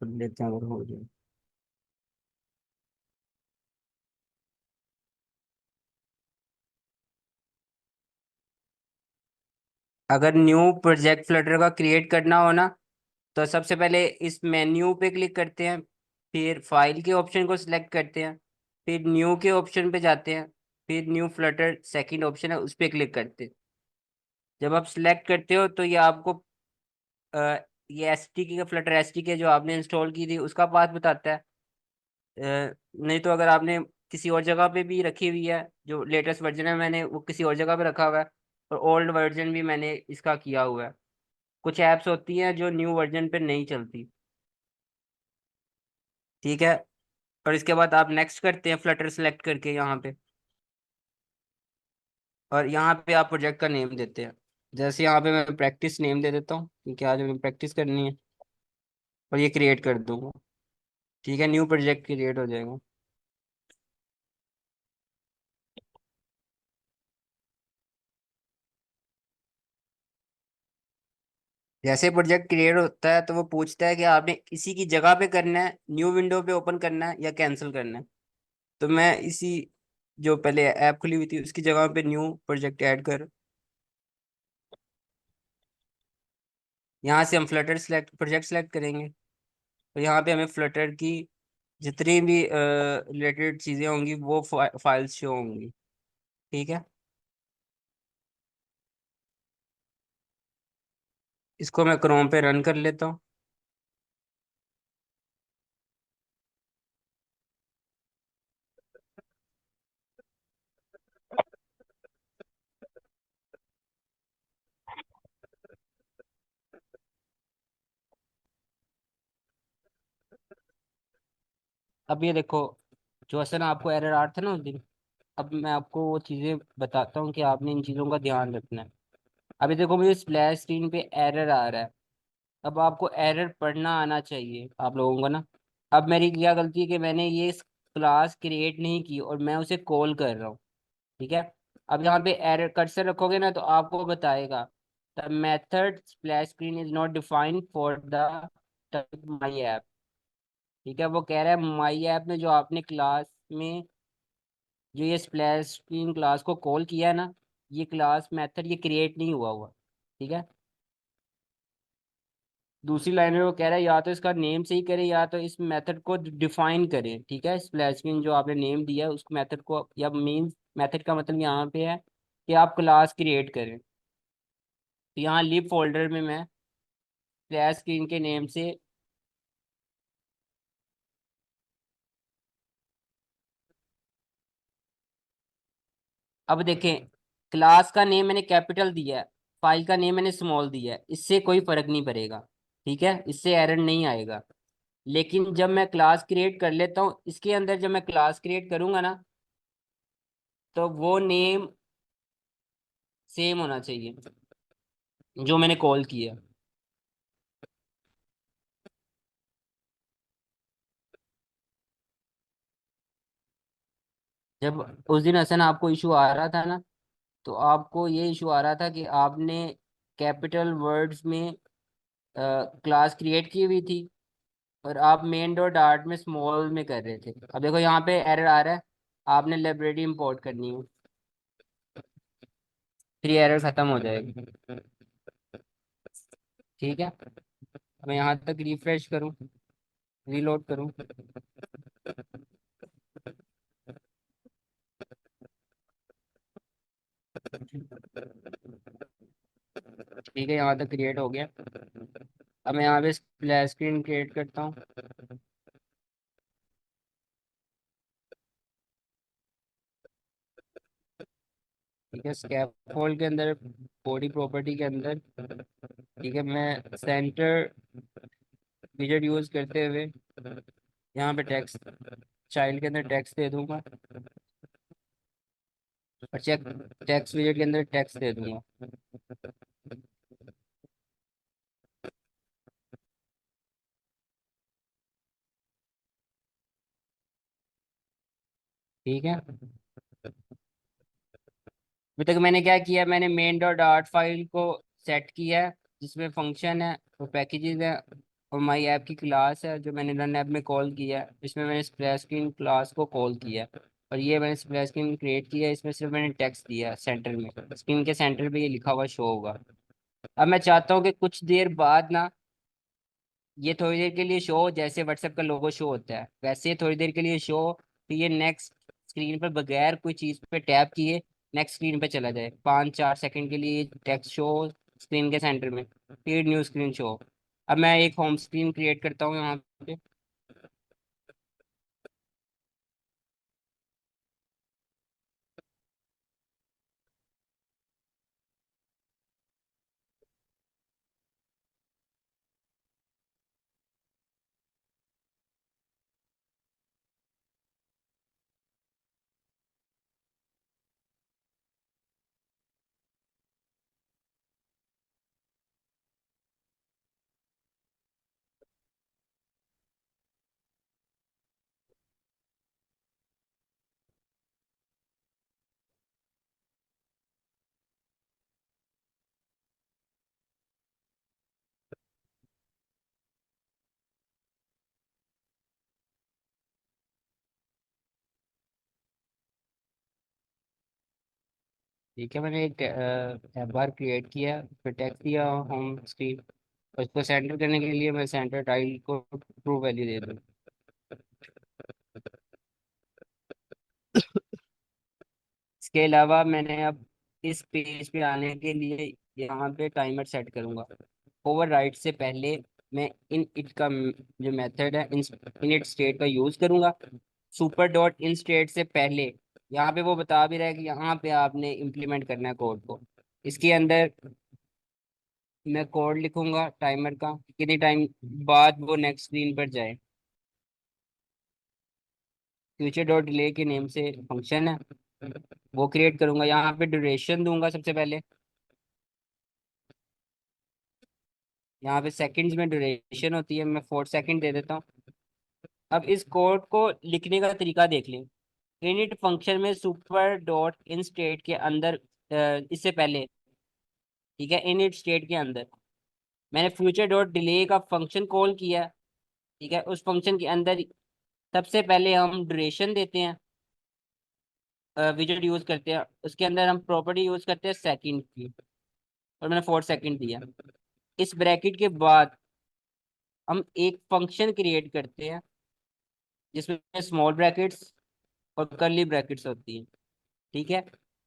कर लेते हैं अगर हो जाए। अगर न्यू प्रोजेक्ट फ्लटर का क्रिएट करना हो ना, तो सबसे पहले इस मेन्यू पे क्लिक करते हैं। फिर फाइल के ऑप्शन को सिलेक्ट करते हैं। फिर न्यू के ऑप्शन पे जाते हैं। फिर न्यू फ्लटर सेकंड ऑप्शन है, उस पर क्लिक करते हैं। जब आप सिलेक्ट करते हो तो ये आपको अ, ये एस टी के फ्लटर एस टी के जो आपने इंस्टॉल की थी उसका पाथ बताता है। नहीं तो अगर आपने किसी और जगह पे भी रखी हुई है, जो लेटेस्ट वर्जन है मैंने वो किसी और जगह पे रखा हुआ है। और ओल्ड वर्जन भी मैंने इसका किया हुआ है। कुछ ऐप्स होती हैं जो न्यू वर्जन पे नहीं चलती। ठीक है। और इसके बाद आप नेक्स्ट करते हैं फ्लटर सेलेक्ट करके यहाँ पे। और यहाँ पे आप प्रोजेक्ट का नेम देते हैं। जैसे यहाँ पे मैं प्रैक्टिस नेम दे देता हूँ क्योंकि आज हमें प्रैक्टिस करनी है। और ये क्रिएट कर दूंगा। ठीक है, न्यू प्रोजेक्ट क्रिएट हो जाएगा। जैसे प्रोजेक्ट क्रिएट होता है तो वो पूछता है कि आपने इसी की जगह पे करना है, न्यू विंडो पे ओपन करना है या कैंसिल करना है। तो मैं इसी जो पहले ऐप खुली हुई थी उसकी जगह पे न्यू प्रोजेक्ट ऐड कर। यहाँ से हम फ्लटर सेलेक्ट प्रोजेक्ट सेलेक्ट करेंगे। तो यहाँ पे हमें फ्लटर की जितनी भी रिलेटेड चीज़ें होंगी वो फाइल्स शो होंगी। ठीक है। इसको मैं क्रोम पे रन कर लेता हूँ। अब ये देखो, जो असल आपको एरर आ रहा था ना उस दिन, अब मैं आपको वो चीज़ें बताता हूँ कि आपने इन चीज़ों का ध्यान रखना है। अभी देखो मुझे स्प्लैश स्क्रीन पे एरर आ रहा है। अब आपको एरर पढ़ना आना चाहिए आप लोगों को ना। अब मेरी क्या गलती है कि मैंने ये क्लास क्रिएट नहीं की और मैं उसे कॉल कर रहा हूँ। ठीक है। अब यहाँ पे एरर कर्सर रखोगे ना तो आपको बताएगा the method splash screen is not defined for the my app. ठीक है, वो कह रहा है माई ऐप में जो आपने क्लास में जो ये स्प्लैश स्क्रीन क्लास को कॉल किया है ना, ये क्लास मेथड ये क्रिएट नहीं हुआ हुआ। ठीक है। दूसरी लाइन में वो कह रहा है या तो इसका नेम सही करें या तो इस मेथड को डिफाइन करें। ठीक है, स्प्लैश स्क्रीन जो आपने नेम दिया है उस मेथड को, या मीन्स मेथड का मतलब यहाँ पे है कि आप क्लास क्रिएट करें। तो यहाँ लिब फोल्डर में मैं स्प्लैश स्क्रीन के नेम से। अब देखें, क्लास का नेम मैंने कैपिटल दिया है, फाइल का नेम मैंने स्मॉल दिया है, इससे कोई फर्क नहीं पड़ेगा। ठीक है, इससे एरर नहीं आएगा। लेकिन जब मैं क्लास क्रिएट कर लेता हूँ इसके अंदर, जब मैं क्लास क्रिएट करूंगा ना तो वो नेम सेम होना चाहिए जो मैंने कॉल किया। जब उस दिन हसन आपको इशू आ रहा था ना, तो आपको ये इशू आ रहा था कि आपने कैपिटल वर्ड्स में क्लास क्रिएट की हुई थी और आप मेन डॉट आर्ट में स्मॉल में कर रहे थे। अब देखो यहाँ पे एरर आ रहा है, आपने लाइब्रेरी इंपोर्ट करनी है। फिर ये एरर खत्म हो जाएगी। ठीक है। मैं यहाँ तक रिफ्रेश करूँ, रीलोड करूँ। ठीक है, यहाँ तक क्रिएट हो गया। अब मैं यहाँ पे स्प्लैश स्क्रीन क्रिएट करता हूँ। ठीक है, स्कैफोल्ड के अंदर, बॉडी प्रॉपर्टी के अंदर, ठीक है, मैं सेंटर विजेट यूज करते हुए यहाँ पे टेक्स्ट, चाइल्ड के अंदर टेक्स्ट दे दूंगा। और चेक टेक्स्ट विजेट के अंदर टेक्स्ट दे दूंगा। ठीक है। अभी तक मैंने क्या किया, मैंने मेन डॉट आर्ट फाइल को सेट किया है जिसमें फंक्शन है और पैकेजेस है। और माई ऐप की क्लास है जो मैंने रन ऐप में कॉल किया है, इसमें मैंने स्प्लैश स्क्रीन क्लास को कॉल किया है। और ये मैंने स्प्लैश स्क्रीन क्रिएट किया है, इसमें सिर्फ मैंने टेक्स्ट दिया है सेंटर में, स्क्रीन के सेंटर पे ये लिखा हुआ शो होगा। अब मैं चाहता हूँ कि कुछ देर बाद ना ये थोड़ी देर के लिए शो हो, जैसे व्हाट्सएप का लोगो शो होता है वैसे थोड़ी देर के लिए शो हो, तो ये नेक्स्ट स्क्रीन पर बगैर कोई चीज़ पे टैप किए नेक्स्ट स्क्रीन पे चला जाए, 5-4 सेकंड के लिए टेक्स्ट शो स्क्रीन के सेंटर में, फिर न्यू स्क्रीन शो। अब मैं एक होम स्क्रीन क्रिएट करता हूँ यहाँ पे। ठीक है, मैंने एक ऐप बार क्रिएट किया, फिर टेक्स्ट दिया होम स्क्रीन, और इसको सेंटर करने के लिए मैं सेंटर टाइल को ट्रू वैल्यू दे दूँ। इसके अलावा मैंने अब इस पेज पे आने के लिए यहाँ पे टाइमर सेट करूँगा। ओवर राइट से पहले मैं इन इट का जो मेथड है इन इट स्टेट का यूज़ करूँगा। सुपर डॉट इन स्टेट से पहले यहाँ पे वो बता भी रहा है कि यहाँ पे आपने इम्प्लीमेंट करना है कोड को। इसके अंदर मैं कोड लिखूंगा टाइमर का, कितनी टाइम बाद वो नेक्स्ट स्क्रीन पर जाए। फ्यूचर डॉट डिले के नेम से फंक्शन है, वो क्रिएट करूंगा। यहाँ पे ड्यूरेशन दूंगा सबसे पहले, यहाँ पे सेकंड्स में ड्यूरेशन होती है, मैं 4 सेकंड दे देता हूँ। अब इस कोड को लिखने का तरीका देख लें। इनिट फंक्शन में सुपर डॉट इन स्टेट के अंदर इससे पहले, ठीक है, इनिट स्टेट के अंदर मैंने फ्यूचर डॉट डिले का फंक्शन कॉल किया। ठीक है, उस फंक्शन के अंदर सबसे पहले हम ड्यूरेशन देते हैं, विजेट यूज करते हैं, उसके अंदर हम प्रॉपर्टी यूज करते हैं सेकंड की, और मैंने 4 सेकंड दिया। इस ब्रैकेट के बाद हम एक फंक्शन क्रिएट करते हैं जिसमें स्मॉल ब्रैकेट्स और कर्ली ब्रैकेट्स होती हैं। ठीक है,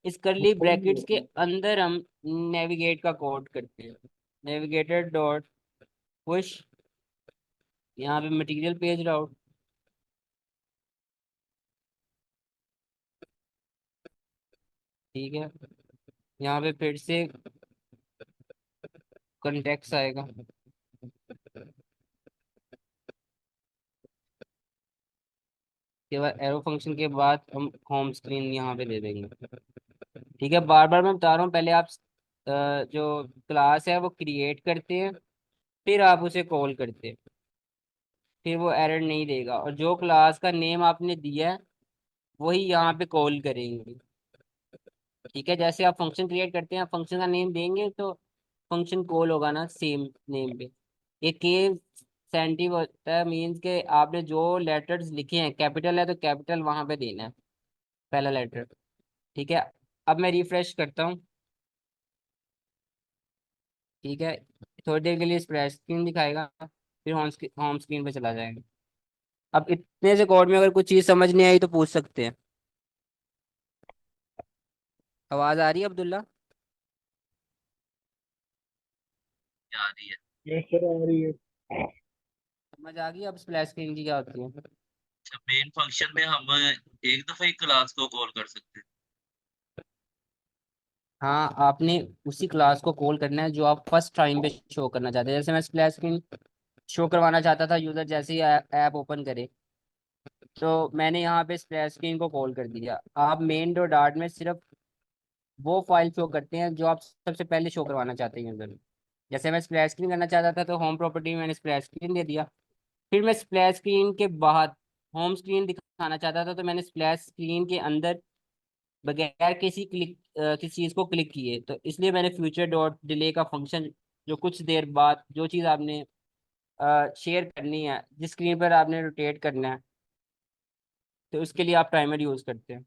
इस कर्ली ब्रैकेट्स के अंदर हम नेविगेट का कोड करते हैं, नेविगेटर डॉट पुश, यहाँ पे मटेरियल पेज राउट। ठीक है, यहाँ पे फिर से कंटेक्स आएगा, के बाद एरो फंक्शन के बाद हम होम स्क्रीन यहाँ पे दे देंगे। ठीक है, बार बार मैं बता रहा हूँ, पहले आप जो क्लास है वो क्रिएट करते हैं, फिर आप उसे कॉल करते हैं, फिर वो एरर नहीं देगा, और जो क्लास का नेम आपने दिया है वही यहाँ पे कॉल करेंगे। ठीक है, जैसे आप फंक्शन क्रिएट करते हैं फंक्शन का नेम देंगे तो फंक्शन कॉल होगा ना सेम नेम पे। ये केस सेंटिव होता है, मीन्स के आपने जो लेटर्स लिखे हैं कैपिटल है तो कैपिटल वहां पे देना है, पहला लेटर। ठीक है, अब मैं रिफ्रेश करता हूँ। ठीक है, थोड़ी देर के लिए स्प्लैश स्क्रीन दिखाएगा, फिर होम स्क्रीन पे चला जाएगा। अब इतने से कोड में अगर कुछ चीज़ समझ नहीं आई तो पूछ सकते हैं। आवाज़ आ रही है अब्दुल्ला? आ रही है। यस सर, आ रही है। समझ आ गई अब स्प्लैश स्क्रीन की क्या होती है? अच्छा, मेन फंक्शन में हम एक दफा ही क्लास को कॉल कर सकते हैं? हाँ, आपने उसी क्लास को कॉल करना है जो आप फर्स्ट टाइम पे शो करना चाहते हैं। जैसे मैं स्प्लैश स्क्रीन शो करवाना चाहता था यूजर जैसे ही ऐप ओपन करे, तो मैंने यहाँ पे स्प्लैश स्क्रीन को कॉल कर दिया। आप मेन डॉट डार्ट में सिर्फ वो फाइल शो करते हैं जो आप सबसे पहले शो करवाना चाहते हैं यूजर। जैसे मैं स्प्लैश स्क्रीन करना चाहता था तो होम प्रॉपर्टी में मैंने स्प्लैश स्क्रीन दे दिया। फिर मैं स्प्लैश स्क्रीन के बाहर होम स्क्रीन दिखाना चाहता था तो मैंने स्प्लैश स्क्रीन के अंदर बगैर किसी चीज को क्लिक किए, तो इसलिए मैंने फ्यूचर डॉट डिले का फंक्शन, जो कुछ देर बाद जो चीज आपने शेयर करनी है, जिस स्क्रीन पर आपने रोटेट करना है, तो उसके लिए आप टाइमर यूज़ करते हैं।